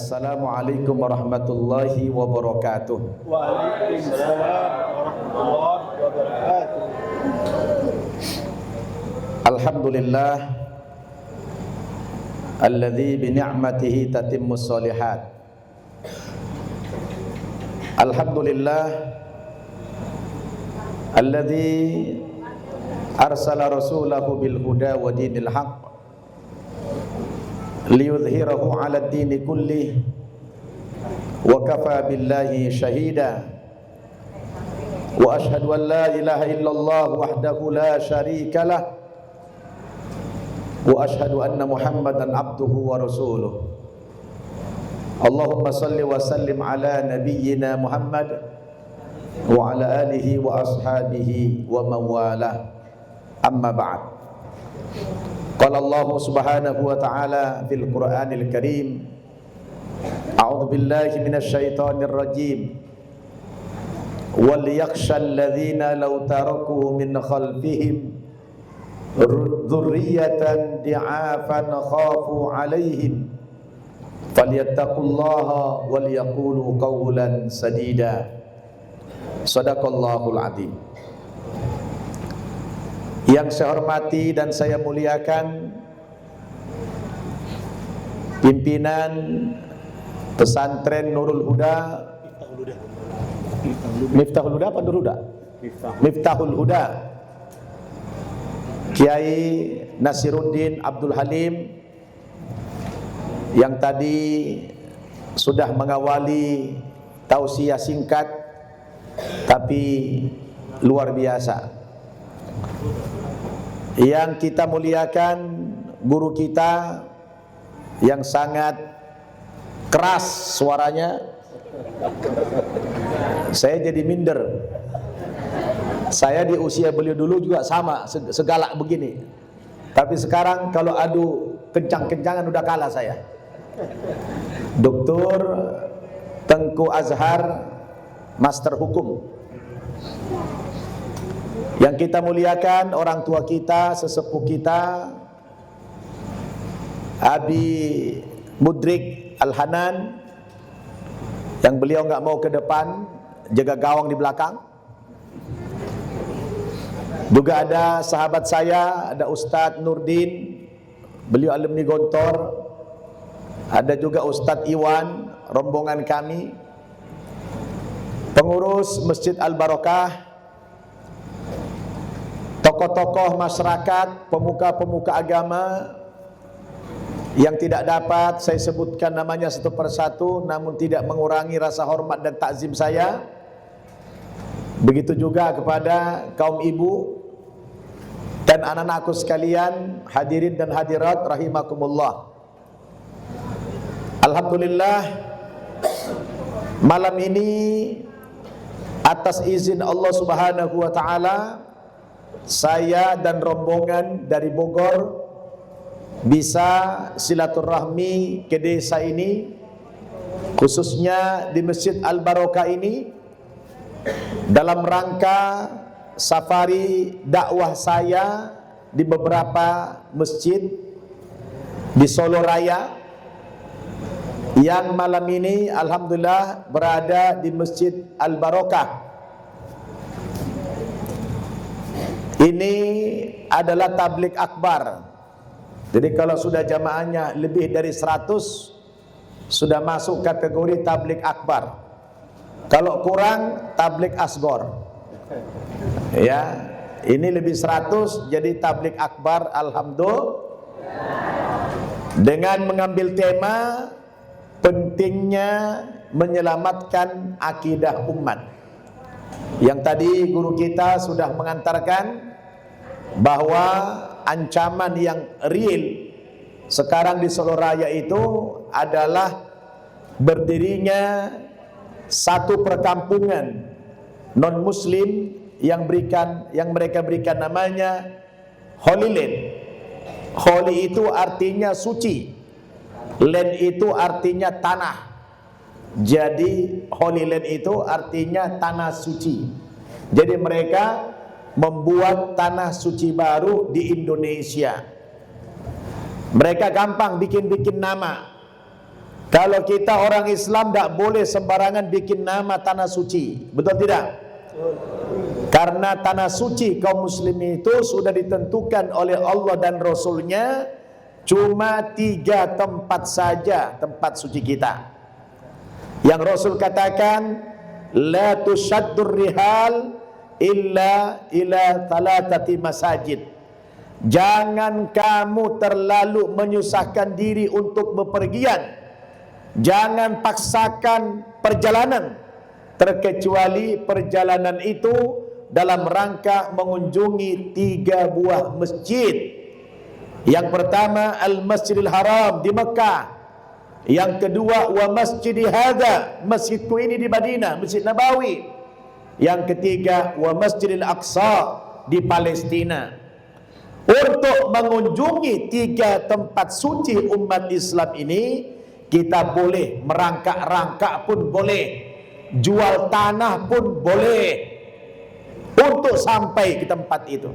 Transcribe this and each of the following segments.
Assalamualaikum warahmatullahi wabarakatuh. Waalaikumsalam warahmatullahi wabarakatuh. Alhamdulillah alladzi bi ni'matihi tatimmus shalihat. Alhamdulillah alladzi arsala rasulahu bil huda wa dinil haqq liyudhhirahu 'ala ad-dini kullih wa kafa billahi shahida wa ashhadu an la ilaha illallah wahdahu la syarika lah wa ashhadu anna Muhammadan abduhu wa rasuluh. Allahumma salli wa sallim ala nabiyyina Muhammad wa ala alihi wa ashabihi wa mawalah. Amma ba'd. Qala Allah subhanahu wa ta'ala fil Qur'anil Karim, a'udzu billahi minasy syaithanir rajim. Wal yakhshal ladzina law taraku min khalfihim dzurriyyatan di'afan khafu 'alaihim falyattaqullaha wal yaqulu qawlan sadida. Shadaqallahul adzim. Yang saya hormati dan saya muliakan pimpinan pesantren Nurul Huda, Miftahul Huda apa Nurul Huda? Miftahul Huda, Kiai Nasiruddin Abdul Halim, yang tadi sudah mengawali tausiah singkat tapi luar biasa. Yang kita muliakan guru kita yang sangat keras suaranya. Saya jadi minder. Saya di usia beliau dulu juga sama, segalak begini. Tapi sekarang kalau adu kencang-kencangan udah kalah saya. Dr. Tengku Azhar, Master Hukum. Yang kita muliakan orang tua kita, sesepuh kita, Abi Mudrik Al-Hanan, yang beliau nggak mau ke depan, jaga gawang di belakang. Juga ada sahabat saya, ada Ustadz Nurdin, beliau alumni Gontor. Ada juga Ustadz Iwan, rombongan kami, pengurus Masjid Al-Barakah, tokoh-tokoh masyarakat, pemuka-pemuka agama yang tidak dapat saya sebutkan namanya satu persatu, namun tidak mengurangi rasa hormat dan takzim saya. Begitu juga kepada kaum ibu dan anak-anakku sekalian, hadirin dan hadirat rahimakumullah. Alhamdulillah, malam ini atas izin Allah Subhanahu wa taala, saya dan rombongan dari Bogor bisa silaturahmi ke desa ini, khususnya di Masjid Al-Barakah ini, dalam rangka safari dakwah saya di beberapa masjid di Solo Raya, yang malam ini alhamdulillah berada di Masjid Al-Barakah. Ini adalah tablik akbar. Jadi kalau sudah jamaahnya lebih dari 100, sudah masuk kategori tablik akbar. Kalau kurang, tablik asgor. Ya, ini lebih 100 jadi tablik akbar, alhamdulillah. Dengan mengambil tema pentingnya menyelamatkan akidah umat. Yang tadi guru kita sudah mengantarkan bahwa ancaman yang real sekarang di Solo Raya itu adalah berdirinya satu perkampungan non muslim yang mereka berikan namanya Holy Land. Holy itu artinya suci, land itu artinya tanah. Jadi Holy Land itu artinya tanah suci. Jadi mereka membuat tanah suci baru di Indonesia. Mereka gampang bikin-bikin nama. Kalau kita orang Islam tidak boleh sembarangan bikin nama tanah suci. Betul tidak? Karena tanah suci kaum muslimin itu sudah ditentukan oleh Allah dan Rasulnya, cuma 3 tempat saja tempat suci kita. Yang Rasul katakan, la tushaddur rihal illa ila thalathati masajid. Jangan kamu terlalu menyusahkan diri untuk bepergian. Jangan paksakan perjalanan, terkecuali perjalanan itu dalam rangka mengunjungi 3 buah masjid. Yang pertama Al-Masjidil Haram di Mekah. Yang kedua wa masjidi hadza, masjidku ini di Madinah, Masjid Nabawi. Yang ketiga wa Masjidil Aqsa di Palestina. Untuk mengunjungi 3 tempat suci umat Islam ini, kita boleh merangkak-rangkak pun boleh, jual tanah pun boleh untuk sampai ke tempat itu.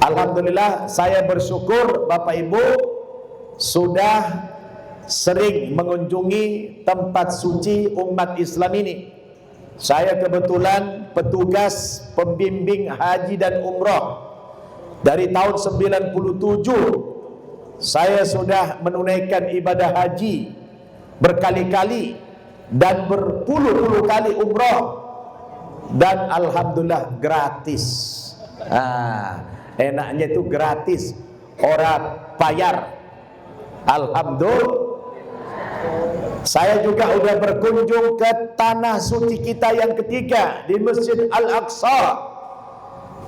Alhamdulillah, saya bersyukur Bapak Ibu sudah sering mengunjungi tempat suci umat Islam ini. Saya kebetulan petugas pembimbing haji dan umrah. Dari tahun 97 saya sudah menunaikan ibadah haji berkali-kali dan berpuluh-puluh kali umrah, dan alhamdulillah gratis. Enaknya itu gratis, orang bayar. Alhamdulillah. Saya juga sudah berkunjung ke tanah suci kita yang ketiga di Masjid Al-Aqsa.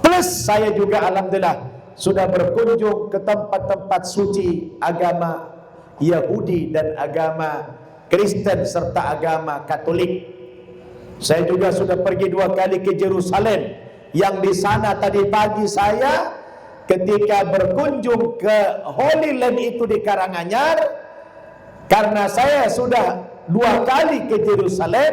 Plus saya juga alhamdulillah sudah berkunjung ke tempat-tempat suci agama Yahudi dan agama Kristen serta agama Katolik. Saya juga sudah pergi 2 kali ke Yerusalem. Yang di sana tadi pagi saya ketika berkunjung ke Holy Land itu di Karanganyar, karena saya sudah 2 kali ke Yerusalem,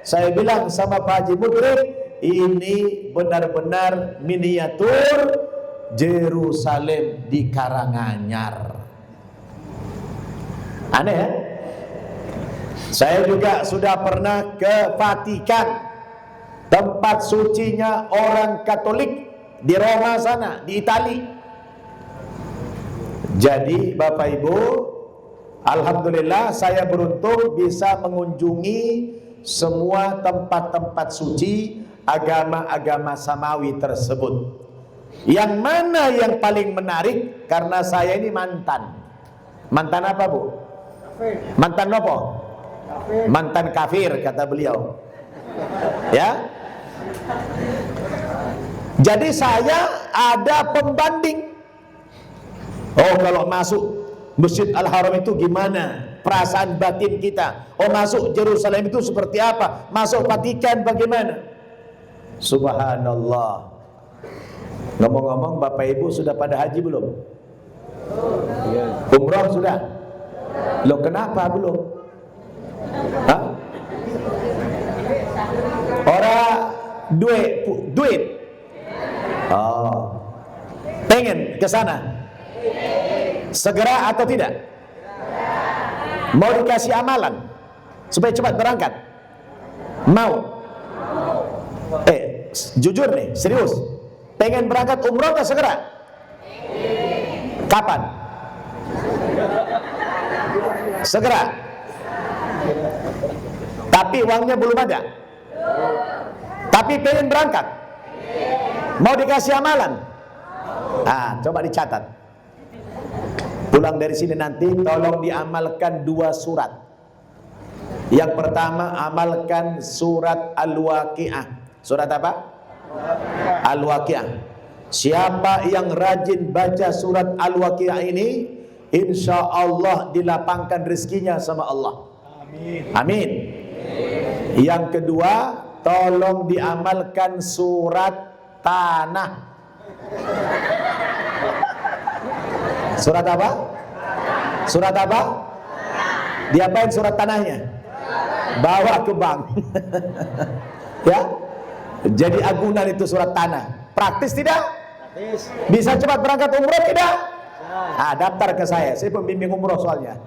saya bilang sama Pak Haji Mudrik, ini benar-benar miniatur Yerusalem di Karanganyar. Aneh ya? Saya juga sudah pernah ke Vatikan, tempat sucinya orang Katolik di Roma sana, di Itali. Jadi Bapak Ibu, alhamdulillah saya beruntung bisa mengunjungi semua tempat-tempat suci agama-agama samawi tersebut. Yang mana yang paling menarik, karena saya ini mantan apa Bu? Mantan apa? Mantan kafir kata beliau. Ya. Jadi saya ada pembanding. Oh, kalau masuk Masjid Al-Haram itu gimana perasaan batin kita? Oh, masuk Yerusalem itu seperti apa? Masuk Vatikan bagaimana? Subhanallah. Ngomong-ngomong, Bapak Ibu sudah pada haji belum? Umrah sudah? Loh, kenapa belum? Hah? Orang duit. Oh, pengen ke sana? Segera atau tidak? Mau dikasih amalan supaya cepat berangkat? Mau? Jujur nih, serius. Pengen berangkat umroh nggak segera? Kapan? Segera. Tapi uangnya belum ada. Tapi pengen berangkat. Mau dikasih amalan? Coba dicatat. Pulang dari sini nanti tolong diamalkan 2 surat. Yang pertama, amalkan surat Al-Waqi'ah. Surat apa? Al-Waqi'ah. Siapa yang rajin baca surat Al-Waqi'ah ini, insya Allah dilapangkan rezekinya sama Allah. Amin. Yang kedua, tolong diamalkan surat Tanah. Surat apa? Surat apa? Diapain surat tanahnya? Bawa ke bank. Ya. Jadi agunan itu surat tanah. Praktis tidak? Bisa cepat berangkat umroh tidak? Daftar ke saya pembimbing umroh soalnya.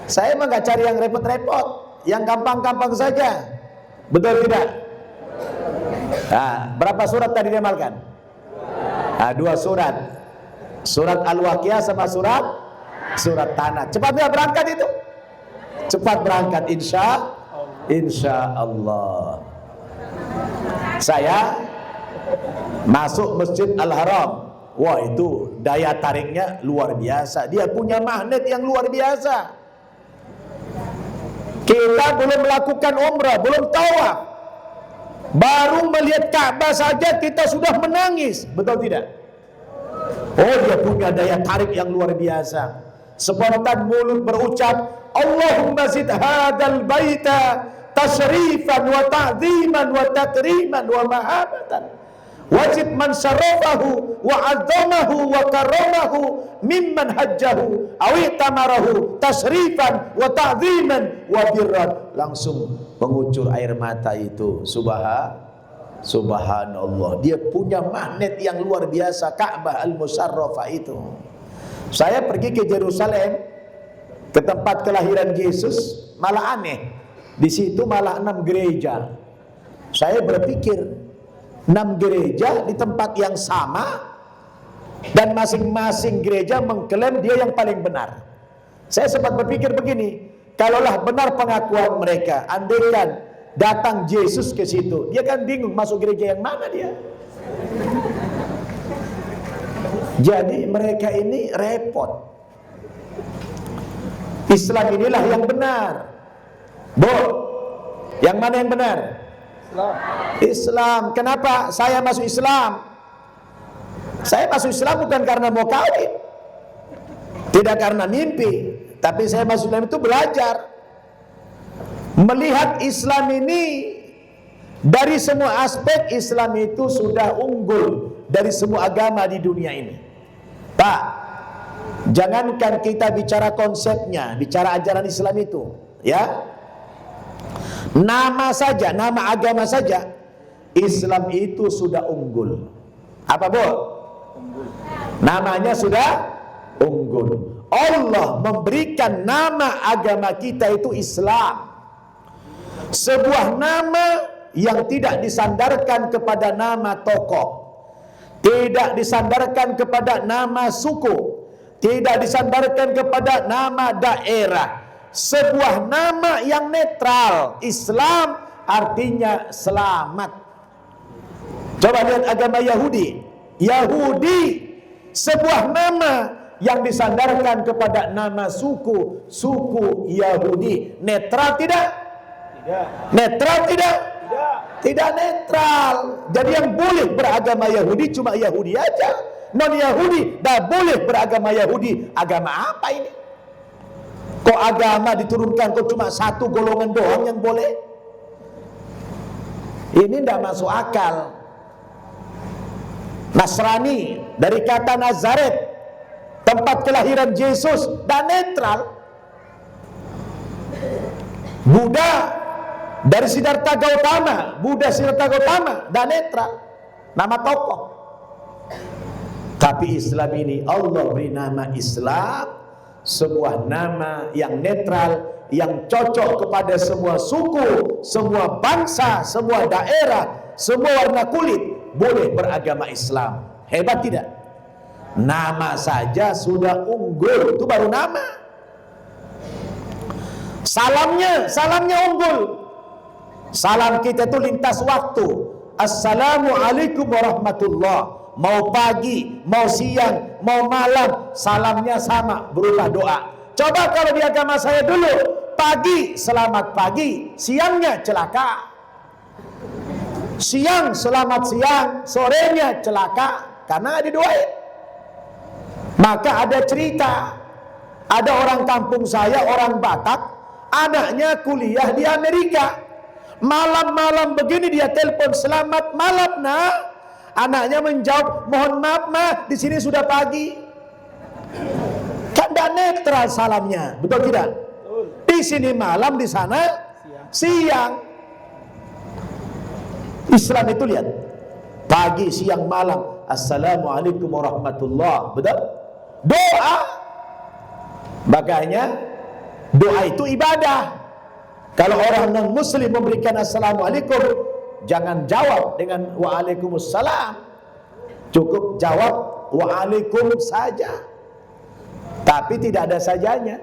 Saya emang nggak cari yang repot-repot, yang gampang-gampang saja. Betul tidak? Berapa surat tadi diamalkan? 2 surat. Surat Al-Waqiah sama surat Tanah. Cepat nggak berangkat itu? Cepat berangkat, insya Allah. Saya masuk Masjid Al-Haram. Wah, itu daya tariknya luar biasa. Dia punya magnet yang luar biasa. Kita belum melakukan umrah, belum tawaf, baru melihat Ka'bah saja kita sudah menangis. Betul tidak? Oh, dia punya daya tarik yang luar biasa. Spontan mulut berucap, Allahumma zid hadal baita tashrifan wa ta'ziman wa takriman wa mahabatan. Wajib man syarafahu wa azamahu wa karamahu mimman hajjahu awi tamarahu tasrifan wa ta'ziman wa birran. Langsung mengucur air mata itu. Subhanallah. Dia punya magnet yang luar biasa, Ka'bah Al-Musyarrafah itu. Saya pergi ke Yerusalem, ke tempat kelahiran Yesus, malah aneh. Di situ malah 6 gereja. Saya berpikir 6 gereja di tempat yang sama, dan masing-masing gereja mengklaim dia yang paling benar. Saya sempat berpikir begini, kalaulah benar pengakuan mereka, andaikan datang Yesus ke situ, dia kan bingung masuk gereja yang mana dia. Jadi mereka ini repot. Islam inilah yang benar. Yang mana yang benar? Islam. Kenapa saya masuk Islam? Saya masuk Islam bukan karena mau kawin, tidak karena mimpi, tapi saya masuk Islam itu belajar. Melihat Islam ini dari semua aspek, Islam itu sudah unggul dari semua agama di dunia ini. Pak, jangankan kita bicara konsepnya, bicara ajaran Islam itu, ya. Nama saja, nama agama saja, Islam itu sudah unggul. Apa, Bu? Namanya sudah unggul. Allah memberikan nama agama kita itu Islam. Sebuah nama yang tidak disandarkan kepada nama tokoh, tidak disandarkan kepada nama suku, tidak disandarkan kepada nama daerah. Sebuah nama yang netral. Islam artinya selamat. Coba lihat agama Yahudi. Sebuah nama yang disandarkan kepada nama suku Yahudi. Netral tidak? Tidak. Netral tidak? Tidak. Tidak netral. Jadi yang boleh beragama Yahudi cuma Yahudi aja. Non Yahudi tidak boleh beragama Yahudi. Agama apa ini? Kok agama diturunkan kok cuma satu golongan doang yang boleh? Ini tidak masuk akal. Nasrani dari kata Nazaret, tempat kelahiran Yesus, dan netral. Buddha dari Siddhartha Gautama, dan netral. Nama tokoh. Tapi Islam ini Allah beri nama Islam, sebuah nama yang netral, yang cocok kepada semua suku, semua bangsa, semua daerah, semua warna kulit boleh beragama Islam. Hebat tidak? Nama saja sudah unggul, itu baru nama. Salamnya unggul. Salam kita itu lintas waktu. Assalamualaikum warahmatullah. Mau pagi, mau siang, mau malam, salamnya sama, berupa doa. Coba kalau di agama saya dulu, pagi selamat pagi, siangnya celaka. Siang selamat siang, sorenya celaka, karena didoain. Maka ada cerita, ada orang kampung saya, orang Batak, anaknya kuliah di Amerika. Malam-malam begini dia telepon, selamat malam nak. Anaknya menjawab, mohon maaf ma, di sini sudah pagi. Kan tidak netral salamnya, betul tidak? Di sini malam, di sana siang. Islam itu lihat, pagi, siang, malam. Assalamualaikum warahmatullah. Betul? Doa. Makanya doa itu ibadah. Kalau orang non-muslim memberikan assalamualaikum, jangan jawab dengan waalaikumsalam. Cukup jawab waalaikum saja. Tapi tidak ada sajanya.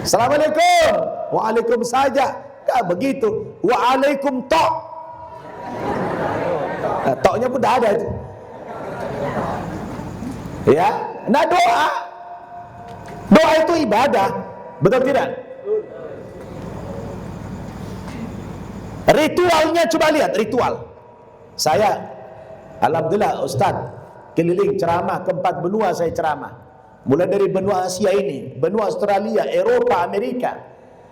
Assalamualaikum, waalaikum saja. Tak begitu. Waalaikum tok. Nah, toknya pun dah ada itu. Ya, nah doa. Doa itu ibadah. Betul tidak? Ritualnya coba lihat ritual. Saya alhamdulillah Ustaz keliling ceramah ke 4 benua saya ceramah. Mulai dari benua Asia ini, benua Australia, Eropa, Amerika.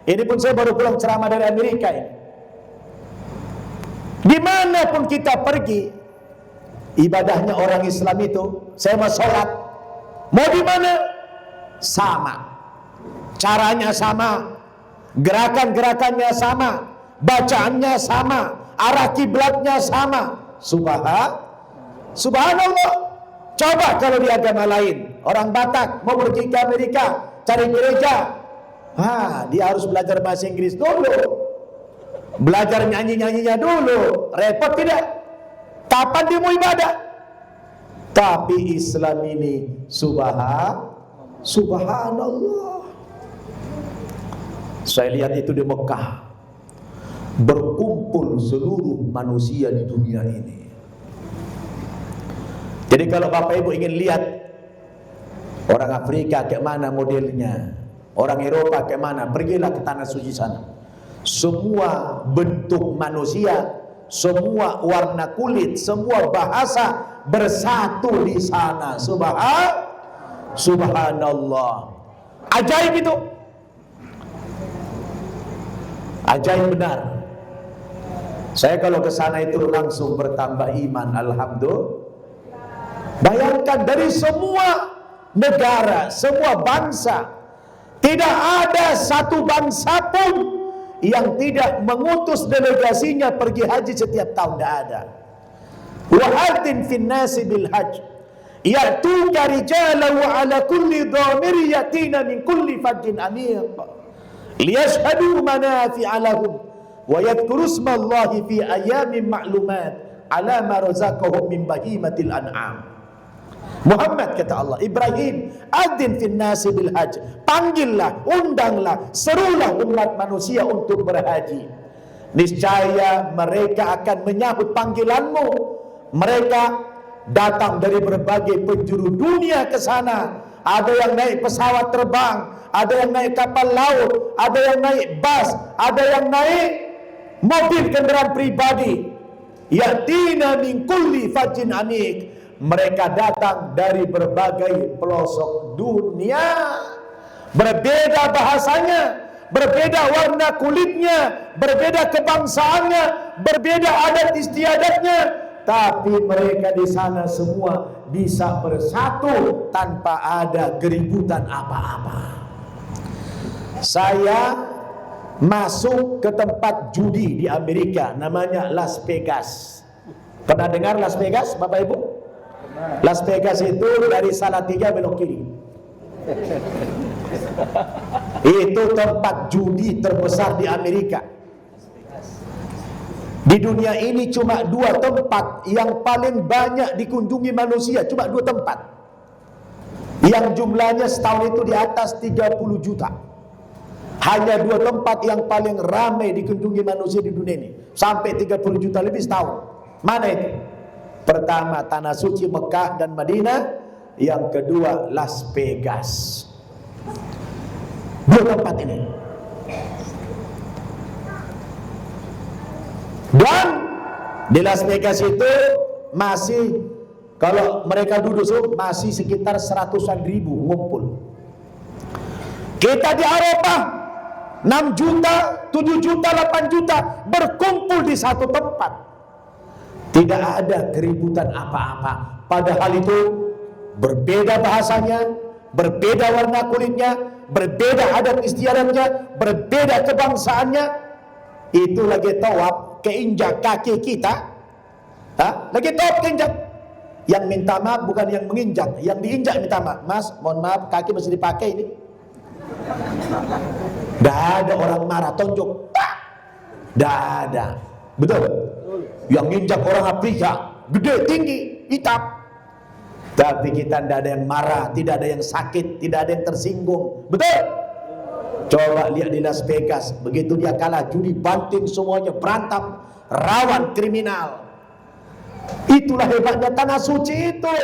Ini pun saya baru pulang ceramah dari Amerika ini. Dimanapun kita pergi, ibadahnya orang Islam itu, saya mau sholat, mau di mana? Sama. Caranya sama, gerakan-gerakannya sama, bacaannya sama, arah kiblatnya sama. Subhanallah. Coba kalau di agama lain, orang Batak mau pergi ke Amerika cari gereja, dia harus belajar bahasa Inggris dulu, belajar nyanyi-nyanyinya dulu, repot tidak? Kapan dia mau ibadah? Tapi Islam ini subhanallah. Saya lihat itu di Mekah, berkumpul seluruh manusia di dunia ini. Jadi kalau Bapak Ibu ingin lihat orang Afrika kayak mana modelnya, orang Eropa kayak mana, pergilah ke tanah suci sana. Semua bentuk manusia, semua warna kulit, semua bahasa bersatu di sana. Subhanallah. Ajaib itu. Ajaib benar. Saya kalau ke sana itu langsung bertambah iman, alhamdulillah. Bayangkan dari semua negara, semua bangsa, tidak ada satu bangsa pun yang tidak mengutus delegasinya pergi haji setiap tahun, tidak ada. Wa atin fin nasi bil hajj ya'tuka rijalan wa ala kulli dhamir yatina min kulli fajjin amiq liyashhadu manafi'a lahum wa yadhkuru ismallahi fi ayamin ma'lumat ala ma razaqahum min bahimatil an'am. Muhammad kata Allah, Ibrahim, adzin fin nasi bil hajj, panggillah, undanglah, serulah umat manusia untuk berhaji. Niscaya mereka akan menyambut panggilanmu. Mereka datang dari berbagai penjuru dunia ke sana. Ada yang naik pesawat terbang, ada yang naik kapal laut, ada yang naik bus, ada yang naik mobil kendaraan pribadi. Yatina min kulli fajin amik. Mereka datang dari berbagai pelosok dunia, berbeda bahasanya, berbeda warna kulitnya, berbeda kebangsaannya, berbeda adat istiadatnya, tapi mereka di sana semua bisa bersatu tanpa ada keributan apa-apa. Saya masuk ke tempat judi di Amerika, namanya Las Vegas. Pernah dengar Las Vegas, Bapak Ibu? Las Vegas itu dari Salatiga belok kiri. Itu tempat judi terbesar di Amerika. Di dunia ini cuma 2 tempat yang paling banyak dikunjungi manusia, cuma 2 tempat. Yang jumlahnya setahun itu di atas 30 juta. Hanya 2 tempat yang paling ramai dikunjungi manusia di dunia ini, sampai 30 juta lebih setahun. Mana itu? Pertama Tanah Suci Mekah dan Madinah, yang kedua Las Vegas. 2 tempat ini. Dan di Las Vegas itu masih, kalau mereka duduk masih sekitar 100-an ribu ngumpul. Kita di Eropa 6 juta, 7 juta, 8 juta berkumpul di satu tempat. Tidak ada keributan apa-apa. Padahal itu berbeda bahasanya, berbeda warna kulitnya, berbeda adat istiadatnya, berbeda kebangsaannya. Itu lagi tawaf, keinjak kaki kita, Hah? Lagi top injak. Yang minta maaf bukan yang menginjak, yang diinjak minta maaf. Mas, mohon maaf, kaki masih dipakai ini. Dah ada orang marah, tonjok. Dah ada. Betul? Yang injak orang Afrika, gede, tinggi, hitam. Tapi kita tidak ada yang marah, tidak ada yang sakit, tidak ada yang tersinggung. Betul? Coba lihat di Las Vegas, begitu dia kalah judi banting semuanya, berantem, rawan kriminal. Itulah hebatnya tanah suci itu.